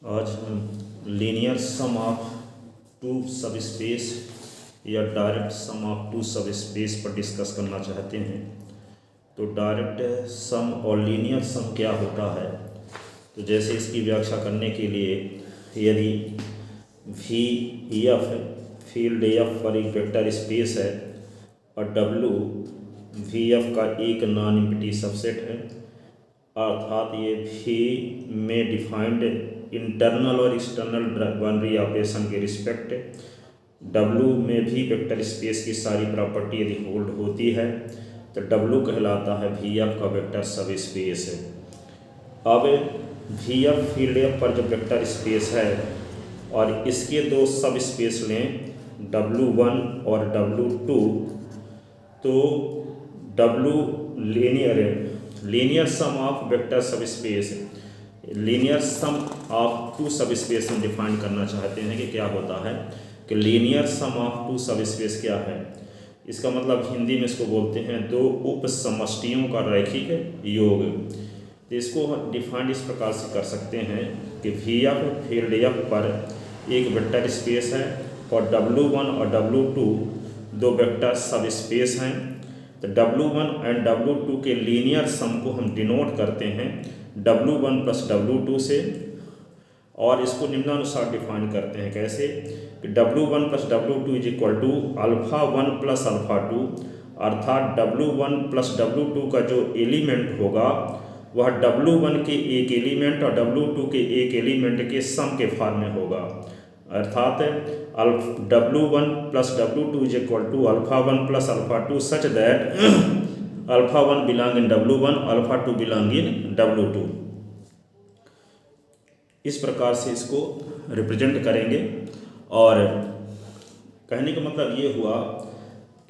आज हम linear sum of two सब स्पेस या डायरेक्ट सम ऑफ टू सब स्पेस पर डिस्कस करना चाहते हैं। तो डायरेक्ट सम और लीनियर सम क्या होता है, तो जैसे इसकी व्याख्या करने के लिए यदि वी एफ फील्ड एफ पर एक वेक्टर स्पेस है और डब्ल्यू वी एफ का एक नॉन एम्प्टी सबसेट है, अर्थात ये भी में डिफाइंड इंटरनल और एक्सटर्नल बाउंड्री ऑपरेशन के रिस्पेक्ट डब्ल्यू में भी वेक्टर स्पेस की सारी प्रॉपर्टी यदि होल्ड होती है तो डब्ल्यू कहलाता है वी एफ का वेक्टर सब स्पेस है। अब वी एफ फील्ड एफ पर जो वेक्टर स्पेस है और इसके दो सब स्पेस लें W1 और W2, तो W linear sum of vector subspace linear sum of two subspace हम डिफाइन करना चाहते हैं कि क्या होता है कि linear sum of two subspace क्या है। इसका मतलब हिंदी में इसको बोलते हैं दो उप समष्टियों का रैखिक योग। तो इसको डिफाइन इस प्रकार से कर सकते हैं कि वी एफ फील्ड एफ पर एक वेक्टर स्पेस है और W1 और W2 दो वेक्टर सब स्पेस हैं। तो W1 एंड W2 के लीनियर सम को हम डिनोट करते हैं W1 प्लस W2 से, और इसको निम्नानुसार डिफाइन करते हैं कैसे कि W1 plus W2 is equal to alpha 1 plus alpha 2, अर्थात W1 प्लस W2 का जो एलिमेंट होगा वह W1 के एक एलिमेंट और W2 के एक एलिमेंट के सम के फॉर्म में होगा, अर्थात W1 plus W2 is equal to alpha 1 plus alpha 2 such that alpha 1 belong in W1, alpha 2 belong in W2। इस प्रकार से इसको रिप्रेजेंट करेंगे। और कहने का मतलब ये हुआ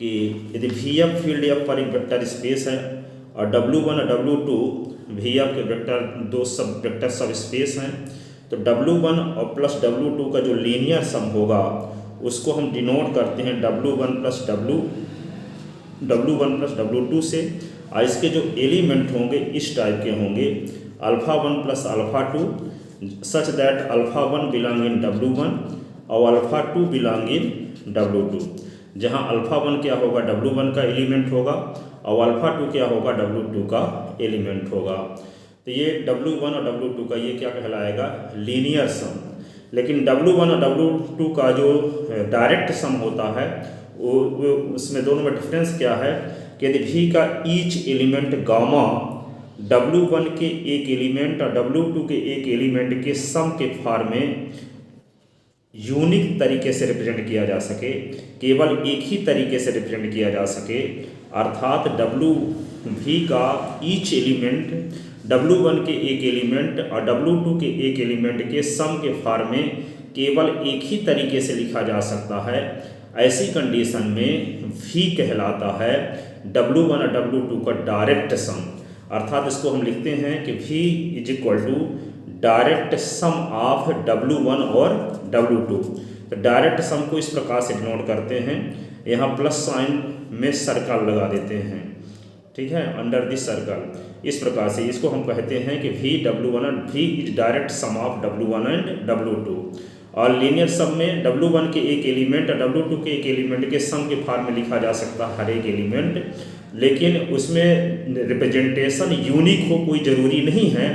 कि यदि वी एफ फील्ड एफ पर एक वेक्टर स्पेस है और W1 और W2 वी एफ के वेक्टर दो सब वेक्टर सब स्पेस हैं, तो W1 और प्लस W2 का जो लीनियर सम होगा उसको हम डिनोट करते हैं W1 प्लस W2 से। और इसके जो एलिमेंट होंगे इस टाइप के होंगे alpha 1 plus alpha 2 such that alpha 1 belong in W1 और अल्फा 2 बिलोंग इन W2, जहाँ अल्फा 1 क्या होगा W1 का एलिमेंट होगा और अल्फा 2 क्या होगा W2 का एलिमेंट होगा। तो ये W1 और W2 का ये क्या कहलाएगा लीनियर सम। लेकिन W1 और W2 का जो डायरेक्ट सम होता है वो उसमें दोनों में डिफरेंस क्या है कि यदि V का ईच एलिमेंट गामा W1 के एक एलिमेंट और W2 के एक एलिमेंट के सम के फॉर्म में यूनिक तरीके से रिप्रेजेंट किया जा सके, केवल एक ही तरीके से रिप्रेजेंट किया जा सके, अर्थात V का ईच एलिमेंट W1 के एक एलिमेंट और W2 के एक एलिमेंट के सम के फॉर्म में केवल एक ही तरीके से लिखा जा सकता है। ऐसी कंडीशन में V कहलाता है W1 और W2 का डायरेक्ट सम, अर्थात इसको हम लिखते हैं कि V is equal to direct sum of W1 और W2। तो डायरेक्ट सम को इस प्रकार से डिनोट करते हैं, यहाँ प्लस साइन में सर्कल लगा देते हैं, ठीक है, अंडर दिस सर्कल। इस प्रकार से इसको हम कहते हैं कि V is direct sum of W1 and W2। और लीनियर सम में W1 के एक एलिमेंट और W2 के एक एलिमेंट के सम के फॉर्म में लिखा जा सकता है हर एक एलिमेंट, लेकिन उसमें रिप्रेजेंटेशन यूनिक हो कोई ज़रूरी नहीं है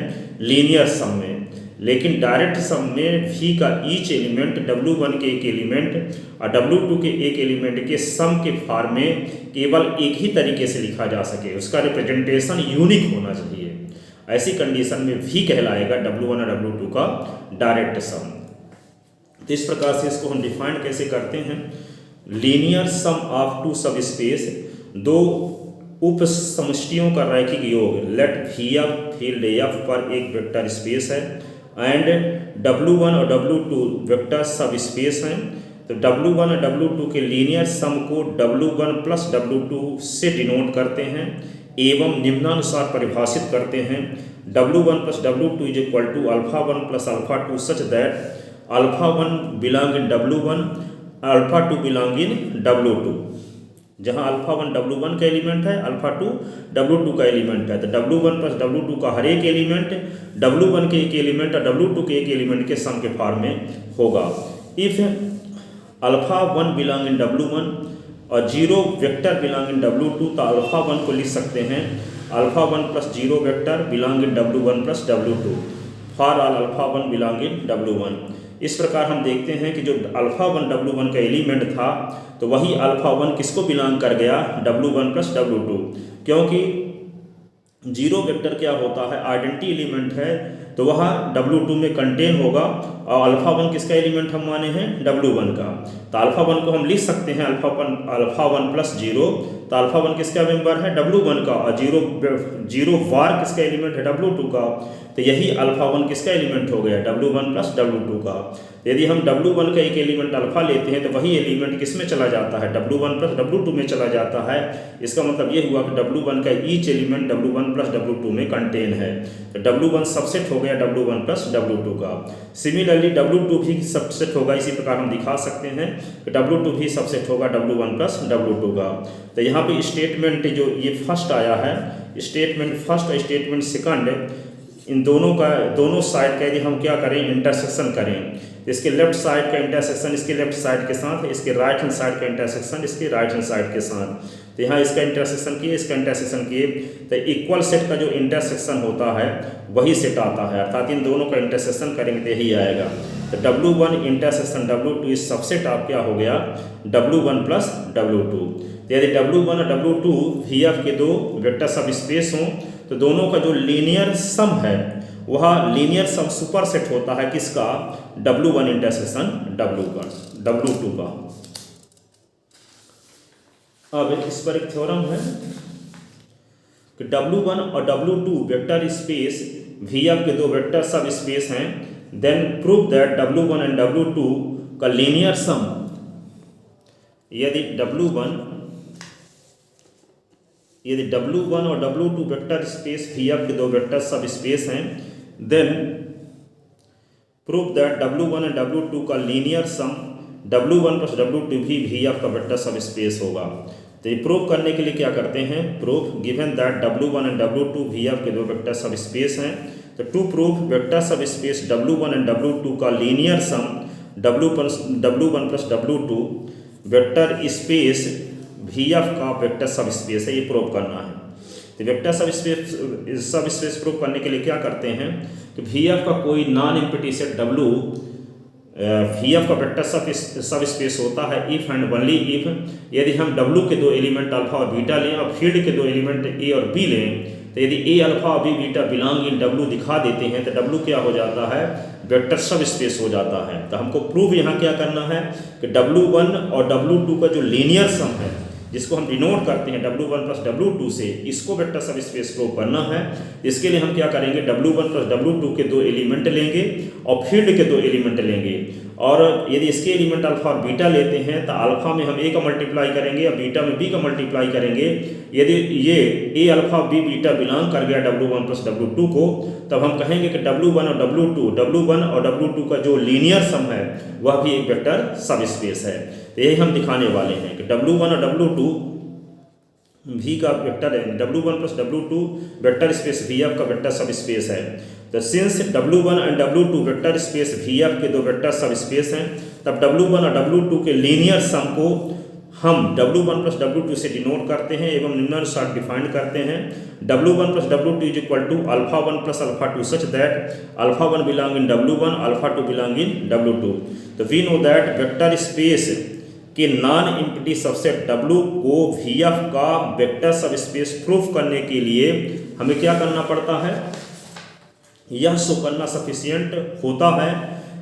लीनियर सम में। लेकिन डायरेक्ट सम में V का ईच एलिमेंट W1 के एक एलिमेंट और W2 के एक एलिमेंट के सम के फॉर्म में केवल एक ही तरीके से लिखा जा सके, उसका रिप्रेजेंटेशन यूनिक होना चाहिए। ऐसी कंडीशन में V कहलाएगा W1 और W2 का डायरेक्ट सम। तो इस प्रकार से इसको हम डिफाइन कैसे करते हैं, linear sum of two subspace दो उप समष्टियों का रैखिक योग। Let V F field F पर एक वेक्टर स्पेस है एंड W1 और W2 वेक्टर सब स्पेस हैं। तो W1 और W2 के लीनियर सम को W1 प्लस W2 से डिनोट करते हैं एवं निम्नानुसार परिभाषित करते हैं W1 plus W2 is equal to alpha 1 plus alpha 2 such that alpha 1 belong in W1, alpha 2 belong in W2। जहाँ अल्फा वन W1 का एलिमेंट है, अल्फा टू W2 का एलिमेंट है, तो W1 प्लस W2 का हर एक एलिमेंट W1 के एक एलिमेंट और W2 के एक एलिमेंट के सम के फॉर्म में होगा। If alpha one belong in W1 और zero vector belong in W2, तो अल्फा वन को लिख सकते हैं alpha one plus zero vector belong in W1 plus W2 for all alpha one belong in W1। इस प्रकार हम देखते हैं कि जो अल्फा वन W1 का एलिमेंट था तो वही अल्फा वन किसको बिलोंग कर गया, W1 प्लस W2, क्योंकि जीरो वेक्टर क्या होता है, आइडेंटिटी एलिमेंट है, तो वह W2 में कंटेन होगा और अल्फा वन किसका एलिमेंट हम माने हैं, W1 का। तो अल्फा वन को हम लिख सकते हैं अल्फा वन प्लस जीरो, तो अल्फा वन किसका मेंबर है, W1 का, और जीरो वार किसका एलिमेंट है, W2 का। तो यही अल्फा वन किसका एलिमेंट हो गया, W1 प्लस W2 का। यदि हम W1 का एक एलिमेंट अल्फा लेते हैं तो वही एलिमेंट किस में चला जाता है, W1 प्लस W2 में चला जाता है। इसका मतलब ये हुआ कि W1 का each element W1 plus W2 में कंटेन है, तो W1 सबसेट हो गया W1 प्लस W2 का। सिमिलरली W2 भी सबसेट होगा, इसी प्रकार हम दिखा सकते हैं कि W2 भी सबसेट होगा W1 प्लस W2 का। तो यहाँ पे स्टेटमेंट जो ये फर्स्ट आया है, स्टेटमेंट फर्स्ट और स्टेटमेंट सेकंड, इन दोनों साइड का यदि हम क्या करें, इंटरसेक्शन करें, इसके लेफ्ट साइड का इंटरसेक्शन इसके लेफ्ट साइड के साथ, इसके राइट हैंड साइड का इंटरसेक्शन इसके राइट हैंड साइड के साथ, तो यहाँ इसका इंटरसेक्शन किए, इसका इंटरसेक्शन किए, तो इक्वल सेट का जो इंटरसेक्शन होता है वही सेट आता है, अर्थात इन दोनों का इंटरसेक्शन करेंगे तो यही आएगा। तो W1 इंटरसेक्शन W2 इस सबसेट आप क्या हो गया, W1 प्लस W2। यदि W1 और W2 VF के दो वेक्टर सब स्पेस हों तो दोनों का जो लीनियर सम है वह लीनियर सम सुपर सेट होता है किसका, W1 इंटरसेक्शन W2 का। अब इस पर एक थ्योरम है कि W1 और W2 वेक्टर स्पेस VF के दो वेक्टर सब स्पेस हैं, then prove that W1 and W2 का लीनियर सम, यदि W1 और W2 वेक्टर स्पेस VF के दो वेक्टर सब स्पेस हैं, then prove that W1 and W2 का लीनियर सम W1 प्लस W2 भी VF का वेक्टर सब स्पेस होगा। तो ये प्रूव करने के लिए क्या करते हैं, proof given that W1 and W2 VF के दो वेक्टर सब स्पेस हैं, तो टू प्रूफ वेक्टर सब स्पेस W1 एंड W2 का लीनियर सम W1 plus W2 vector space VF का वेक्टर सब स्पेस है, ये प्रूव करना है। तो वेक्टर सब स्पेस प्रूव करने के लिए क्या करते हैं कि VF का कोई non empty set W VF का वेक्टर सब स्पेस होता है इफ एंड ओनली इफ, यदि हम W के दो एलिमेंट अल्फा और बीटा लें और फील्ड के दो एलिमेंट A और B लें, तो यदि A अल्फा और B बीटा बिलोंग इन W दिखा देते हैं तो W क्या हो जाता है, वेक्टर सब स्पेस हो जाता है। तो हमको प्रूव यहाँ क्या करना है कि W1 और W2 का जो लीनियर सम है, जिसको हम डिनोट करते हैं W1 प्लस W2 से, इसको वेक्टर सब स्पेस प्रूव करना है। इसके लिए हम क्या करेंगे, W1 प्लस W2 के दो एलिमेंट लेंगे और फील्ड के दो एलिमेंट लेंगे, और यदि इसके एलिमेंट अल्फा और बीटा लेते हैं तो अल्फा में हम A का मल्टीप्लाई करेंगे और बीटा में B का मल्टीप्लाई करेंगे। यदि ये A alpha B beta belong कर गया W1 प्लस W2 को, तब हम कहेंगे कि W1 और W2 का जो लीनियर सम है वह भी एक वेक्टर सब स्पेस है। तो यही हम दिखाने वाले हैं कि W1 और W2 V का वेक्टर है, W1 plus W2 vector space VF का वेक्टर सब स्पेस है। तो since W1 and W2 vector space VF के दो वेक्टर सब स्पेस हैं, तब W1 और W2 के लीनियर सम को हम W1 प्लस W2 से डिनोट करते हैं एवं निम्नानुसार डिफाइन करते हैं। W1 plus W2 is equal to alpha 1 plus alpha 2 such that alpha 1 belong in W1, alpha 2 belong in W2। तो we know that vector space के नॉन एम्प्टी सबसेट W को VF का वेक्टर सब स्पेस प्रूफ करने के लिए हमें क्या करना पड़ता है, यह शो करना सफिशिएंट होता है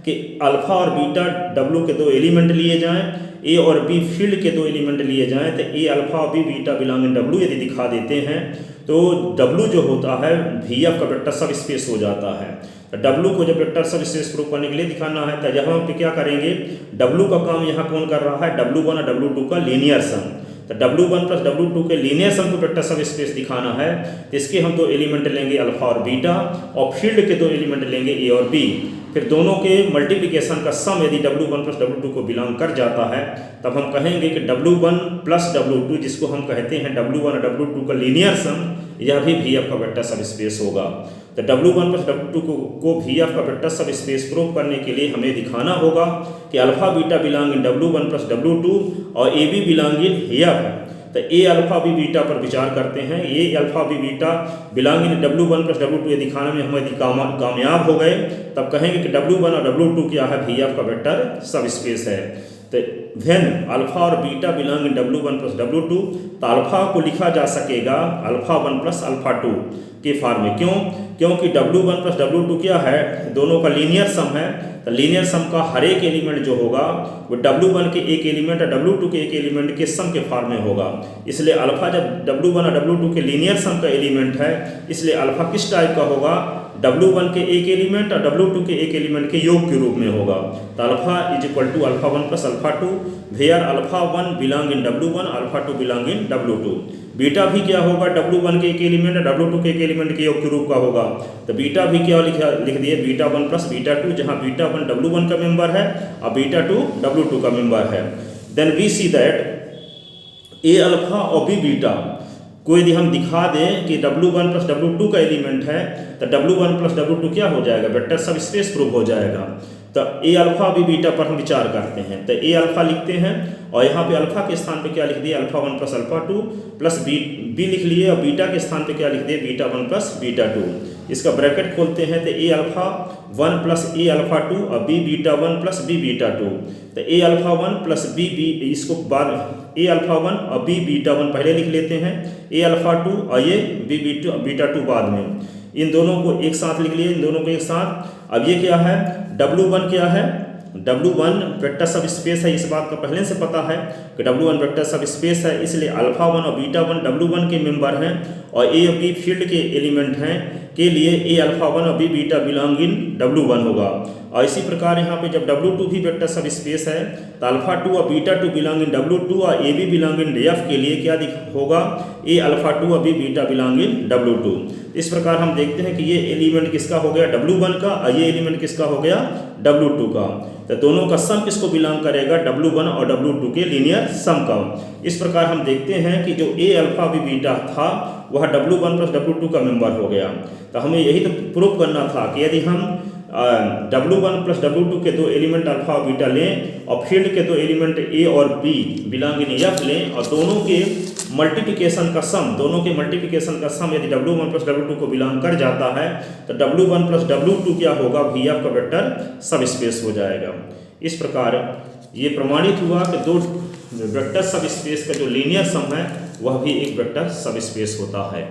कि अल्फा और बीटा W के दो एलिमेंट लिए जाएं, A और B फील्ड के दो एलिमेंट लिए जाएं, तो A अल्फा और B बीटा बिलोंग इन W यदि दिखा देते हैं तो W जो होता है VF का वेक्टर सब स्पेस हो जाता है। तो W को जब वेक्टर सब स्पेस प्रूव करने के लिए दिखाना है तो यहाँ पे क्या करेंगे, W का काम यहाँ कौन कर रहा है, W1 और W2 का लीनियर सम। तो W1 प्लस W2 के लीनियर सम को वेक्टर सब स्पेस दिखाना है, तो इसके हम दो एलिमेंट लेंगे अल्फा और बीटा और फील्ड के दो एलिमेंट लेंगे A और B। फिर दोनों के मल्टीप्लिकेशन का सम यदि W1 प्लस W2 को बिलोंग कर जाता है तब हम कहेंगे कि W1 प्लस W2 जिसको हम कहते हैं W1 और W2 का लीनियर सम, यह भी VF का वेक्टर सब स्पेस होगा। तो W1 प्लस W2 को VF का वेक्टर सब स्पेस प्रूव करने के लिए हमें दिखाना होगा कि alpha beta belong in W1 plus W2 और AB बिलोंग इन VF। तो ए अल्फा बी बीटा पर विचार करते हैं। A alpha B beta belong in W1 plus W2 ये दिखाने में हम यदि कामयाब हो गए तब कहेंगे कि W1 और W2 क्या है, VF का वेक्टर सब स्पेस है। तो व्हेन अल्फा और beta belong in W1 plus W2 तो अल्फा को लिखा जा सकेगा अल्फा 1 प्लस अल्फा 2 के फॉर्म में। क्यों? क्योंकि W1 प्लस W2 क्या है, दोनों का लीनियर सम है। तो लीनियर सम का हर एक एलिमेंट जो होगा वो W1 के एक एलिमेंट और W2 के एक एलिमेंट के सम के फॉर्म में होगा। इसलिए अल्फा जब W1 और W2 के लीनियर सम का एलिमेंट है, इसलिए अल्फा किस टाइप का होगा, W1 के एक एलिमेंट और W2 के एक एलिमेंट के योग के रूप में होगा। तो alpha is equal to alpha 1 plus alpha 2 where alpha 1 belong in W1, alpha 2 belong in W2। Beta भी क्या होगा, W1 के एक एलिमेंट और W2 के एक एलिमेंट के योग के रूप का होगा। तो बीटा भी क्या लिख दिए, बीटा 1 प्लस बीटा 2, जहाँ बीटा 1 W1 का मेंबर है और बीटा 2 W2 का मेंबर है। Then we see that A alpha और बी बीटा को यदि हम दिखा दें कि W1 प्लस W2 का एलिमेंट है तो W1 प्लस W2 क्या हो जाएगा, वेक्टर सब स्पेस प्रूव हो जाएगा। तो ए अल्फा बी बीटा पर हम विचार करते हैं। तो ए अल्फा लिखते हैं और यहाँ पे अल्फा के स्थान पे क्या लिख दिए, alpha 1 plus alpha 2 plus B लिख लिए, और बीटा के स्थान पे क्या लिख दिए, बीटा 1 प्लस बीटा 2। इसका ब्रैकेट खोलते हैं तो A alpha 1 plus A alpha 2 और B beta 1 plus B beta 2। तो ए अल्फा 1 प्लस बी इसको बाद ए अल्फा 1 और बी बीटा 1 पहले लिख लेते हैं, ए अल्फा 2 और ये बी बीटा 2 बाद में। इन दोनों को एक साथ लिख लिए, इन दोनों को एक साथ। अब ये क्या है, W1 क्या है, W1 वेक्टर सब स्पेस है। इस बात का पहले से पता है कि W1 वेक्टर सब स्पेस है, इसलिए अल्फा 1 और बीटा 1 W1 के मेंबर हैं और ए और बी फील्ड के एलिमेंट हैं के लिए ए अल्फा 1 और B beta belong in W1 होगा। और इसी प्रकार यहाँ पे जब W2 भी वेक्टर सब स्पेस है तो अल्फा 2 और बीटा 2 बिलोंग इन W2 और A B belong in F के लिए क्या होगा, ए अल्फा 2 और B beta belong in W2। इस प्रकार हम देखते हैं कि ये एलिमेंट किसका हो गया, W1 का, और ये एलिमेंट किसका हो गया, W2 का। तो दोनों का सम किसको बिलोंग करेगा, W1 और W2 के लीनियर सम का। इस प्रकार हम देखते हैं कि जो ए अल्फा बी बीटा था वह W1 प्लस W2 का मेंबर हो गया। तो हमें यही तो प्रूव करना था कि यदि हम W1 प्लस W2 के दो एलिमेंट अल्फा और बीटा लें और फील्ड के दो एलिमेंट ए और बी बिलोंग इन F लें और दोनों के मल्टीप्लिकेशन का सम यदि W1 प्लस W2 को बिलोंग कर जाता है तो W1 प्लस W2 क्या होगा, VF का वेक्टर सब स्पेस हो जाएगा। इस प्रकार ये प्रमाणित हुआ कि दो वेक्टर सब स्पेस का जो लीनियर सम है वह भी एक वेक्टर सब स्पेस होता है।